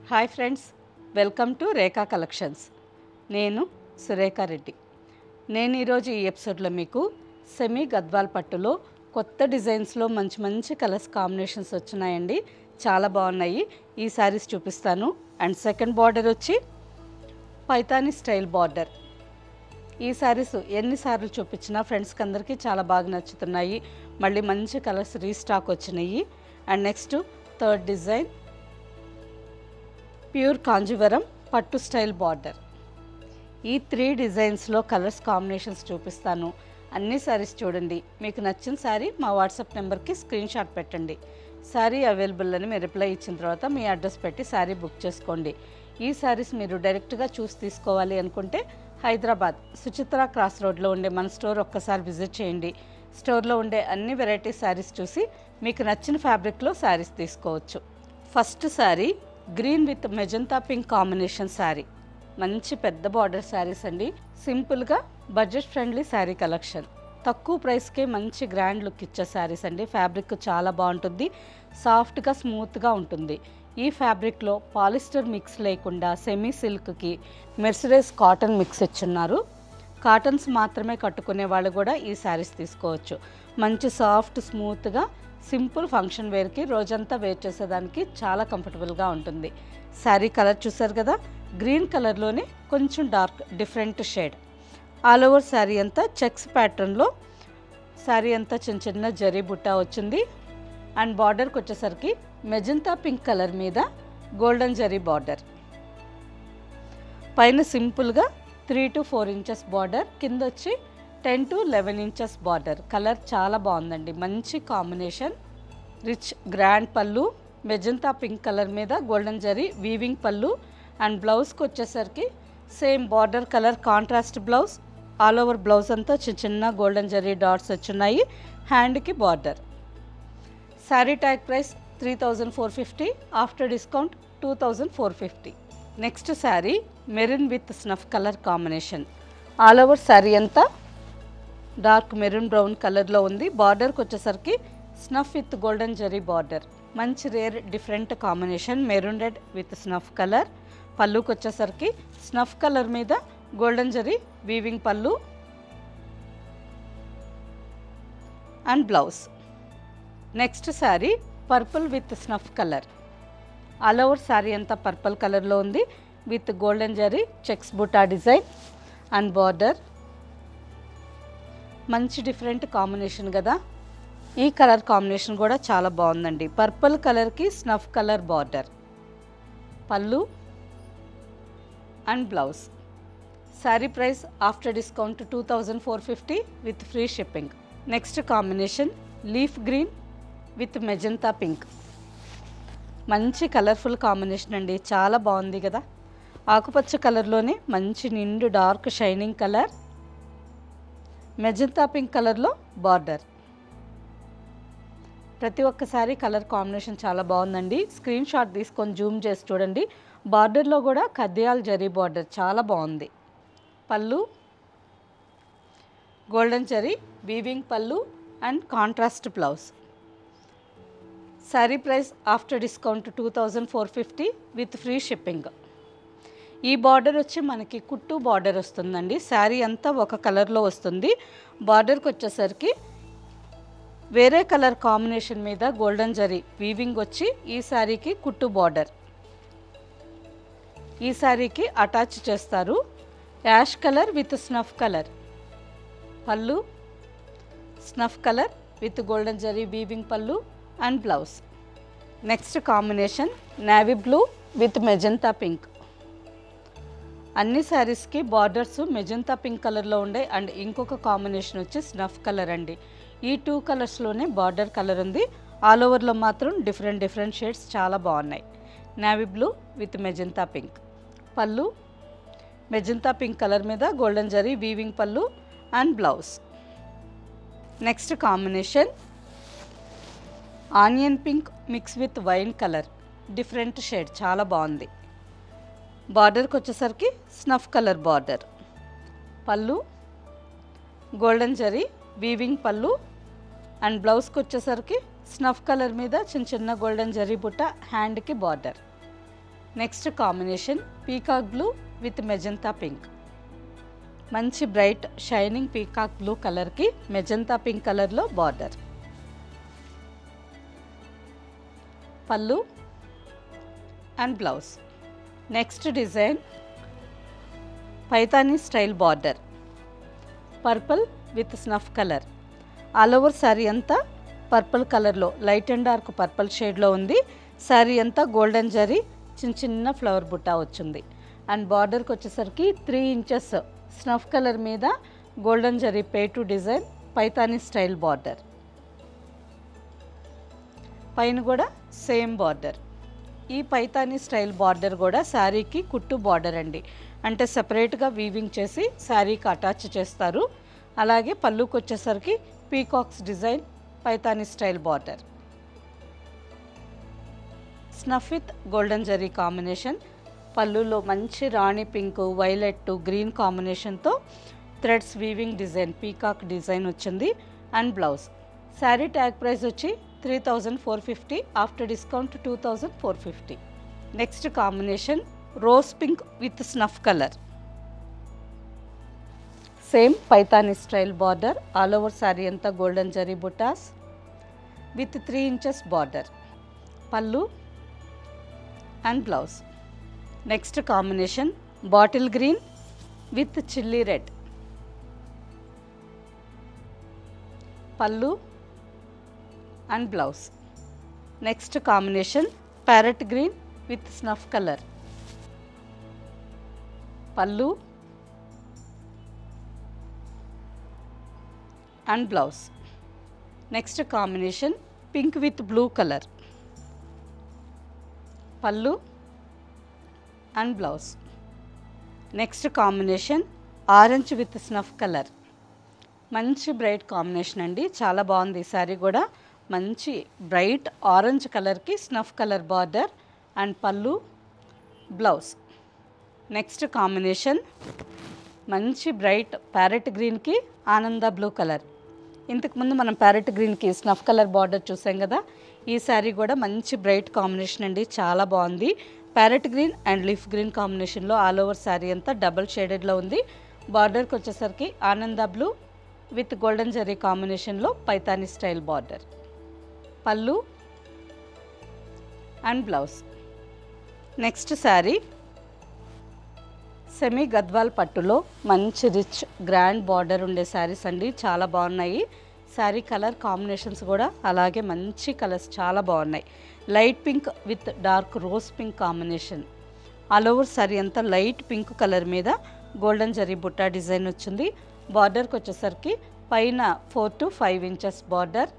Hi friends, welcome to Rekha collections. నేను సురేఖా రెడ్డి. నేను ఈరోజు ఈ ఎపిసోడ్లో మీకు సెమీ గద్వాల్ పట్టులో కొత్త డిజైన్స్లో మంచి మంచి కలర్స్ కాంబినేషన్స్ వచ్చినాయండి. చాలా బాగున్నాయి. ఈ శారీస్ చూపిస్తాను. అండ్ సెకండ్ బార్డర్ వచ్చి పైతాని స్టైల్ బార్డర్. ఈ శారీస్ ఎన్నిసార్లు చూపించినా ఫ్రెండ్స్కి అందరికీ చాలా బాగా నచ్చుతున్నాయి. మళ్ళీ మంచి కలర్స్ రీస్టాక్ వచ్చినాయి. And next third design pure Kanjeevaram పట్టు స్టైల్ బార్డర్. ఈ 3 డిజైన్స్లో కలర్స్ కాంబినేషన్స్ చూపిస్తాను. అన్ని శారీస్ చూడండి. మీకు నచ్చిన శారీ మా వాట్సాప్ నెంబర్కి స్క్రీన్ షాట్ పెట్టండి. శారీ అవైలబుల్ అని మీరు రిప్లై ఇచ్చిన తర్వాత మీ అడ్రస్ పెట్టి శారీ బుక్ చేసుకోండి. ఈ శారీస్ మీరు డైరెక్ట్గా చూసి తీసుకోవాలి అనుకుంటే హైదరాబాద్ సుచిత్ర క్రాస్ రోడ్లో ఉండే మన స్టోర్ ఒక్కసారి విజిట్ చేయండి. స్టోర్లో ఉండే అన్ని వెరైటీ శారీస్ చూసి మీకు నచ్చిన ఫ్యాబ్రిక్లో శారీస్ తీసుకోవచ్చు. First sari green with magenta pink combination sari. మంచి పెద్ద బార్డర్ శారీస్ అండి. సింపుల్గా బడ్జెట్ ఫ్రెండ్లీ శారీ కలెక్షన్. తక్కువ ప్రైస్కే మంచి గ్రాండ్ లుక్ ఇచ్చే శారీస్ అండి. ఫ్యాబ్రిక్ చాలా బాగుంటుంది. సాఫ్ట్గా స్మూత్గా ఉంటుంది. ఈ ఫ్యాబ్రిక్లో పాలిస్టర్ మిక్స్ లేకుండా సెమీ సిల్క్కి మెర్సరైజ్ కాటన్ మిక్స్ ఇచ్చున్నారు. కాటన్స్ మాత్రమే కట్టుకునే వాళ్ళు కూడా ఈ శారీస్ తీసుకోవచ్చు. మంచి సాఫ్ట్ స్మూత్గా సింపుల్ ఫంక్షన్ వేర్కి రోజంతా వేర్ చేసేదానికి చాలా కంఫర్టబుల్గా ఉంటుంది. శారీ కలర్ చూసారు కదా, గ్రీన్ కలర్లోనే కొంచెం dark different shade. All over sari అంతా చెక్స్ ప్యాటర్న్లో శారీ అంతా చిన్న చిన్న జరీ బుట్టా వచ్చింది. అండ్ బార్డర్కి వచ్చేసరికి మెజంతా పింక్ కలర్ మీద గోల్డెన్ జరీ బార్డర్. పైన సింపుల్గా 3 to 4 ఇంచెస్ బార్డర్, కింద వచ్చి 10 to 11 ఇంచెస్ బార్డర్. కలర్ చాలా బాగుందండి. మంచి కాంబినేషన్. రిచ్ గ్రాండ్ పళ్ళు, మెజంతా పింక్ కలర్ మీద గోల్డెన్ జరీ వీవింగ్ పళ్ళు. అండ్ బ్లౌజ్కి వచ్చేసరికి same border colour contrast blouse. All over blouse అంతా చిన్న చిన్న గోల్డెన్ జరీ డాట్స్ వచ్చున్నాయి. హ్యాండ్కి border. Sari tag price 3450, after discount 2450. Next sari maroon with snuff colour combination. All over sari అంతా డార్క్ మెరూన్ బ్రౌన్ కలర్లో ఉంది. బార్డర్కి వచ్చేసరికి snuff with golden zari border. మంచి rare different combination maroon red with snuff colour. పళ్ళుకి వచ్చేసరికి స్నఫ్ కలర్ మీద గోల్డెన్ జరీ వీవింగ్ పళ్ళు and blouse. Next sari purple with snuff colour. All over sari అంతా పర్పుల్ కలర్లో ఉంది with golden zari checks buta design and border. మంచి different combination కదా. ఈ కలర్ కాంబినేషన్ కూడా చాలా బాగుందండి. పర్పుల్ కలర్కి స్నఫ్ కలర్ బార్డర్, పళ్ళు and blouse. Sari price after discount 2450 with free shipping. Next combination leaf green with magenta pink. మంచి కలర్ఫుల్ కాంబినేషన్ అండి. చాలా బాగుంది కదా. ఆకుపచ్చ కలర్లోనే మంచి నిండు dark shining colour, magenta pink కలర్లో బార్డర్. ప్రతి ఒక్కసారి కలర్ కాంబినేషన్ చాలా బాగుందండి. స్క్రీన్ షాట్ తీసుకొని జూమ్ చేసి చూడండి. బార్డర్లో కూడా ఖద్యాల్ జరీ బార్డర్ చాలా బాగుంది. పళ్ళు గోల్డెన్ జరీ వీవింగ్ పళ్ళు and contrast blouse. Sari price after discount 2450 with free shipping. ఈ బార్డర్ వచ్చి మనకి కుట్టు బార్డర్ వస్తుందండి. శారీ అంతా ఒక కలర్లో వస్తుంది. బార్డర్కి వచ్చేసరికి వేరే కలర్ కాంబినేషన్ మీద గోల్డెన్ జరీ వీవింగ్ వచ్చి ఈ శారీకి కుట్టు బార్డర్. ఈ శారీకి అటాచ్ చేస్తారు. Ash colour with snuff colour. Pallu snuff colour with golden zari weaving పళ్ళు and blouse. Next combination navy blue with magenta pink. అన్ని శారీస్కి బార్డర్స్ మెజంతా పింక్ కలర్లో ఉండే అండ్ ఇంకొక కాంబినేషన్ వచ్చి స్నఫ్ కలర్ అండి. ఈ 2 కలర్స్లోనే బార్డర్ కలర్ ఉంది. ఆల్ ఓవర్లో మాత్రం డిఫరెంట్ షేడ్స్ చాలా బాగున్నాయి. Navy blue with magenta pink. పళ్ళు మెజంతా పింక్ కలర్ మీద గోల్డెన్ జరీ వీవింగ్ పళ్ళు and blouse. Next combination onion pink mix with wine colour. Different shade చాలా బాగుంది. బార్డర్కి వచ్చేసరికి స్నఫ్ కలర్ బార్డర్. పళ్ళు గోల్డెన్ జరీ వీవింగ్ పళ్ళు అండ్ బ్లౌజ్కి వచ్చేసరికి స్నఫ్ కలర్ మీద చిన్న చిన్న గోల్డెన్ జరీ బుట్ట, హ్యాండ్కి border. Next combination peacock blue with magenta pink. మంచి బ్రైట్ షైనింగ్ పీకాక్ బ్లూ కలర్కి మెజంతా పింక్ కలర్లో బార్డర్. పళ్ళు and blouse. Next design Paithani style border, purple with snuff colour. All over sari అంతా పర్పుల్ కలర్లో లైట్ అండ్ డార్క్ పర్పుల్ షేడ్లో ఉంది. శారీ అంతా golden zari చిన్న చిన్న ఫ్లవర్ బుట్టా వచ్చింది. అండ్ బార్డర్కి వచ్చేసరికి 3 ఇంచెస్ స్నఫ్ కలర్ మీద గోల్డెన్ జరీ పేటు డిజైన్ పైతానీ స్టైల్ బార్డర్. పైన కూడా సేమ్ బార్డర్. ఈ పైతానీ స్టైల్ బార్డర్ కూడా శారీకి కుట్టు బార్డర్ అండి, అంటే సపరేట్గా వీవింగ్ చేసి శారీకి అటాచ్ చేస్తారు. అలాగే పళ్ళుకి వచ్చేసరికి peacocks design Paithani style border. Snuff with golden zari combination. పళ్ళులో మంచి రాణి పింక్, వైలెట్, గ్రీన్ కాంబినేషన్తో threads weaving design peacock design వచ్చింది. And blouse. Sari tag price వచ్చి 3450, after discount 2450. Next combination rose pink with snuff colour. Same Paithani style border. All over sari అంతా golden zari బుటాస్ with 3 inches border. పళ్ళు and blouse. Next combination bottle green with chilli red. పళ్ళు and blouse. Next combination parrot green with snuff colour. Pallu and blouse. Next combination pink with blue colour. Pallu and blouse. Next combination orange with snuff colour. మంచి bright combination అండి, చాలా బాగుంది. ఈ శారీ కూడా మంచి bright orange కలర్కి snuff colour border and pallu blouse. Next combination మంచి bright parrot గ్రీన్కి ఆనంద బ్లూ కలర్. ఇంతకుముందు మనం ప్యారెట్ గ్రీన్కి స్నఫ్ కలర్ బార్డర్ చూసాం కదా. ఈ శారీ కూడా మంచి బ్రైట్ కాంబినేషన్ అండి, చాలా బాగుంది. Parrot green and leaf green కాంబినేషన్లో ఆల్ ఓవర్ శారీ అంతా డబల్ షేడెడ్లో ఉంది. బార్డర్కి వచ్చేసరికి ఆనంద బ్లూ విత్ గోల్డెన్ జరీ కాంబినేషన్లో పైతానీ స్టైల్ బార్డర్. పళ్ళు and blouse. Next sari semi Gadwal పట్టులో మంచి రిచ్ గ్రాండ్ బార్డర్ ఉండే శారీస్ అండి, చాలా బాగున్నాయి. శారీ కలర్ కాంబినేషన్స్ కూడా అలాగే మంచి కలర్స్ చాలా బాగున్నాయి. Light pink with dark rose pink combination. All over sari అంతా లైట్ పింక్ కలర్ మీద గోల్డెన్ జరీ బుట్టా డిజైన్ వచ్చింది. బార్డర్కి వచ్చేసరికి పైన 4 to 5 inches border,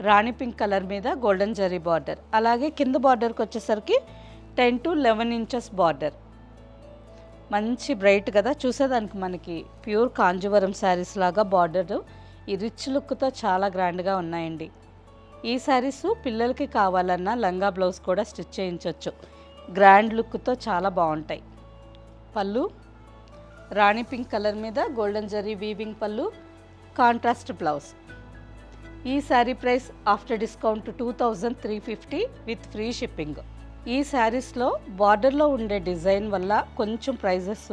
Rani pink colour మీద గోల్డెన్ జరీ బార్డర్. అలాగే కింద బార్డర్కి వచ్చేసరికి 10 to 11 ఇంచెస్ బార్డర్. మంచి బ్రైట్ కదా, చూసేదానికి మనకి ప్యూర్ కాంజీవరం శారీస్ లాగా బార్డర్. ఈ రిచ్ లుక్తో చాలా గ్రాండ్గా ఉన్నాయండి. ఈ శారీస్ పిల్లలకి కావాలన్నా లంగా బ్లౌజ్ కూడా స్టిచ్ చేయించవచ్చు. గ్రాండ్ లుక్తో చాలా బాగుంటాయి. పళ్ళు రాణి పింక్ కలర్ మీద గోల్డెన్ జరీ వీవింగ్ పళ్ళు, కాంట్రాస్ట్ బ్లౌజ్. ఈ sari price after discount 2350 with free shipping. ఈ శారీస్లో బార్డర్లో ఉండే డిజైన్ వల్ల కొంచెం ప్రైజెస్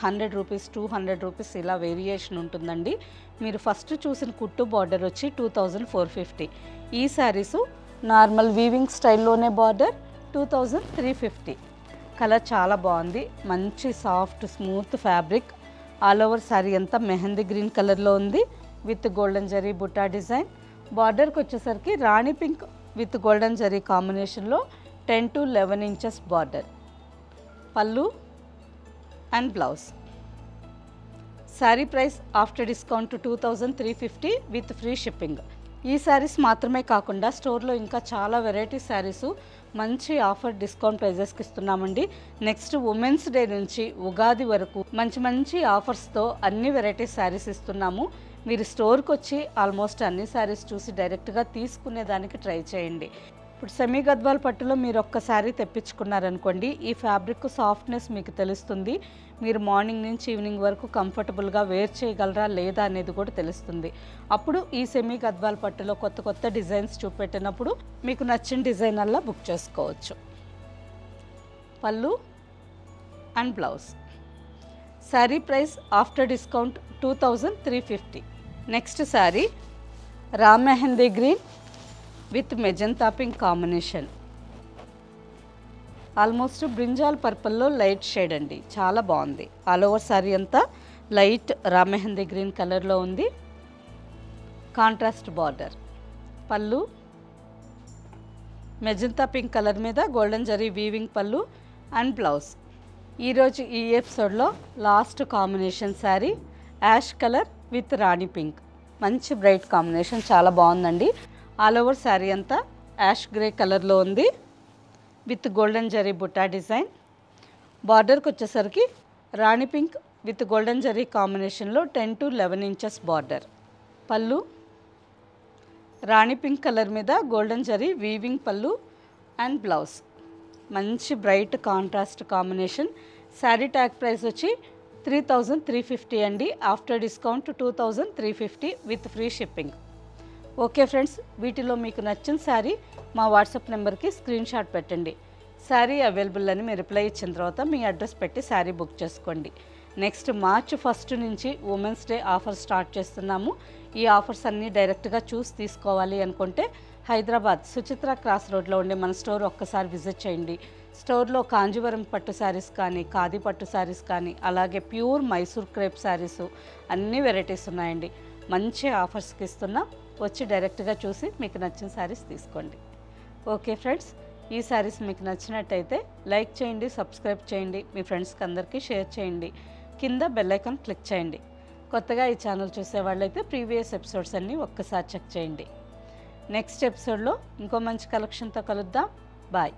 100 రూపీస్ 200 రూపీస్ ఇలా వేరియేషన్ ఉంటుందండి. మీరు ఫస్ట్ చూసిన కుట్టు బార్డర్ వచ్చి 2450. ఈ శారీసు నార్మల్ వీవింగ్ స్టైల్లోనే బార్డర్ 2350. కలర్ చాలా బాగుంది, మంచి soft smooth fabric. All over sari అంతా మెహందీ గ్రీన్ కలర్లో ఉంది with golden zari Butta design. బార్డర్కి వచ్చేసరికి రాణి పింక్ విత్ గోల్డెన్ జరీ కాంబినేషన్లో 10 to 11 ఇంచెస్ బార్డర్. పళ్ళు and blouse. Sari price after discount 2350 with free shipping. ఈ శారీస్ మాత్రమే కాకుండా స్టోర్లో ఇంకా చాలా వెరైటీ శారీస్ మంచి ఆఫర్ డిస్కౌంట్ ప్రైజెస్కి ఇస్తున్నామండి. నెక్స్ట్ ఉమెన్స్ డే నుంచి ఉగాది వరకు మంచి మంచి ఆఫర్స్తో అన్ని వెరైటీ శారీస్ ఇస్తున్నాము. మీరు స్టోర్కి వచ్చి ఆల్మోస్ట్ అన్ని శారీస్ చూసి డైరెక్ట్గా తీసుకునేదానికి ట్రై చేయండి. ఇప్పుడు సెమీ గద్వాల్ పట్టులో మీరు ఒక్క శారీ తెప్పించుకున్నారనుకోండి, ఈ ఫ్యాబ్రిక్ సాఫ్ట్నెస్ మీకు తెలుస్తుంది. మీరు మార్నింగ్ నుంచి ఈవినింగ్ వరకు కంఫర్టబుల్గా వేర్ చేయగలరా లేదా అనేది కూడా తెలుస్తుంది. అప్పుడు ఈ సెమీ గద్వాల్ పట్టులో కొత్త కొత్త డిజైన్స్ చూపెట్టినప్పుడు మీకు నచ్చిన డిజైన్ అలా బుక్ చేసుకోవచ్చు. పళ్ళు and blouse. Sari price after discount 2350. Next sari రా mehndi green with magenta pink combination. Almost brinjal పర్పుల్లో లైట్ షేడ్ అండి, చాలా బాగుంది. ఆల్ ఓవర్ శారీ అంతా లైట్ రా మెహందీ గ్రీన్ కలర్లో ఉంది. Contrast border. పళ్ళు మెజంతా పింక్ కలర్ మీద గోల్డెన్ జరీ వీవింగ్ పళ్ళు అండ్ బ్లౌజ్. ఈరోజు ఈ ఎపిసోడ్లో last combination sari ash colour with rani pink. మంచి బ్రైట్ కాంబినేషన్, చాలా బాగుందండి. ఆల్ ఓవర్ శారీ అంతా యాష్ గ్రే కలర్లో ఉంది with golden zari Butta design. బార్డర్కి వచ్చేసరికి రాణి పింక్ విత్ గోల్డెన్ జరీ కాంబినేషన్లో 10 to 11 ఇంచెస్ బార్డర్. పళ్ళు రాణి పింక్ కలర్ మీద గోల్డెన్ జరీ వీవింగ్ పళ్ళు అండ్ బ్లౌజ్. మంచి bright contrast combination. Sari tag price వచ్చి 3350 అండి. After discount 2350 with free shipping. Okay friends, వీటిలో మీకు నచ్చిన శారీ మా వాట్సాప్ నెంబర్కి స్క్రీన్ షాట్ పెట్టండి. శారీ అవైలబుల్ అని మీరు రిప్లై ఇచ్చిన తర్వాత మీ అడ్రస్ పెట్టి శారీ బుక్ చేసుకోండి. నెక్స్ట్ March 1 నుంచి ఉమెన్స్ డే ఆఫర్ స్టార్ట్ చేస్తున్నాము. ఈ ఆఫర్స్ అన్నీ డైరెక్ట్గా చూసి తీసుకోవాలి అనుకుంటే హైదరాబాద్ సుచిత్ర క్రాస్ రోడ్లో ఉండే మన స్టోర్ ఒక్కసారి విజిట్ చేయండి. స్టోర్లో కాంజీవరం పట్టు శారీస్ కానీ, ఖాదీ పట్టు శారీస్ కానీ, అలాగే ప్యూర్ మైసూర్ క్రేప్ శారీస్ అన్ని వెరైటీస్ ఉన్నాయండి. మంచి ఆఫర్స్కి ఇస్తున్నాం. వచ్చి డైరెక్ట్గా చూసి మీకు నచ్చిన శారీస్ తీసుకోండి. ఓకే ఫ్రెండ్స్, ఈ శారీస్ మీకు నచ్చినట్టయితే లైక్ చేయండి, సబ్స్క్రైబ్ చేయండి, మీ ఫ్రెండ్స్కి అందరికీ షేర్ చేయండి. కింద బెల్ ఐకాన్ క్లిక్ చేయండి. కొత్తగా ఈ ఛానల్ చూసేవాళ్ళైతే ప్రీవియస్ ఎపిసోడ్స్ అన్నీ ఒక్కసారి చెక్ చేయండి. నెక్స్ట్ ఎపిసోడ్లో ఇంకో మంచి కలెక్షన్తో కలుద్దాం. బాయ్.